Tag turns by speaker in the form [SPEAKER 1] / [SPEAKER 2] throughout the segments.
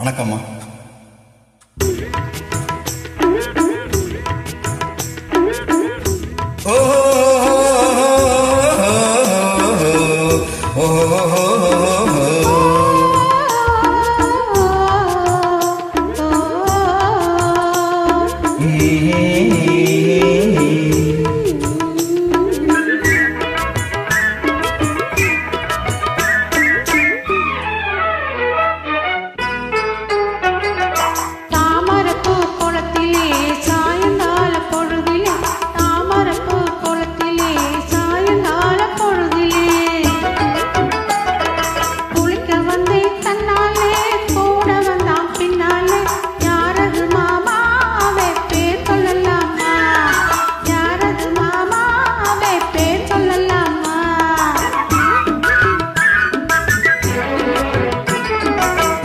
[SPEAKER 1] வணக்கம்மா.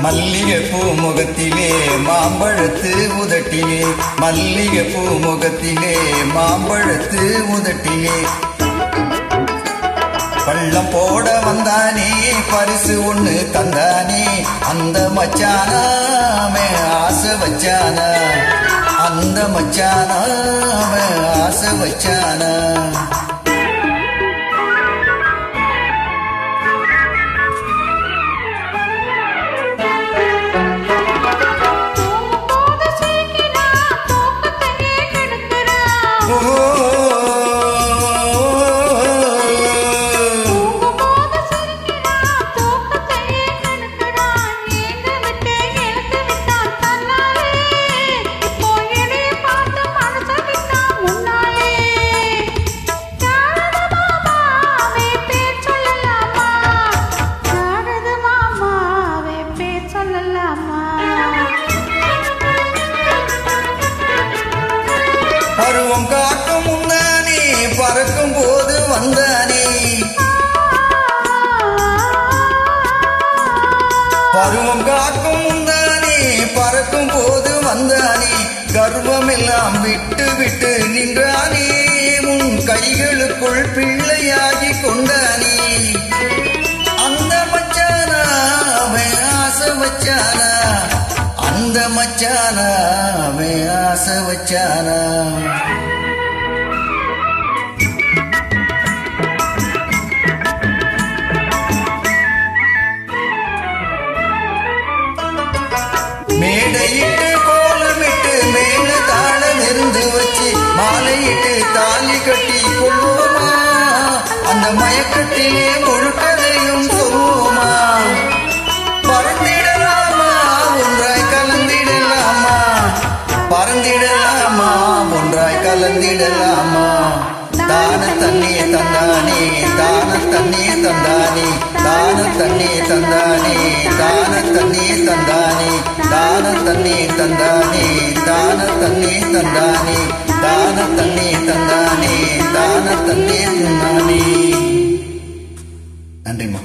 [SPEAKER 1] மல்லிகைப்பூ முகத்திலே மாம்பழத்து உதட்டிலே, மல்லிகைப்பூ முகத்திலே மாம்பழத்து உதட்டிலே, பள்ளம் போட வந்தானே பரிசு ஒண்ணு தந்தானே, அந்த மச்சானாமே ஆசை வச்சானா, அந்த மச்சானாமே ஆசை வச்சானா. பருவம் காக்கும் முன்னானே பறக்கும் போது வந்தானே, பருவம் காக்கும் முன்னானே பறக்கும் போது வந்தானே, கர்வம் எல்லாம் விட்டு விட்டு நின்றானே, உன் கைகளுக்குள் பிள்ளையாகி கொண்டானே, அந்த மச்சானா அவன் ஆசை வச்சானா, அந்த மச்சானா அவன் ஆசை வச்சானா. மேடையிட்டு கோலமிட்டு மேல தாளம் இருந்து வச்சு மாலையிட்டு தாலி கட்டி கொள்வோமா, அந்த மயக்கத்திலே முழுக்கதையும் சொல்வோமா, பறந்திடலாமா ஒன்றாய் கலந்திடலாமா, பறந்திடலாமா ஒன்றாய் கலந்திடலாமா. தான தண்ணியை தந்தானே, தான தண்ணியை தந்தானே, தான தண்ணியை தந்தானே, தான தண்ணியை தந்தானே, தான தண்ணியை தந்தானே, தான தண்ணியை தந்தானே, தான தண்ணியை தந்தானே, தான தண்ணியை தந்தானே. நன்றிம்மா.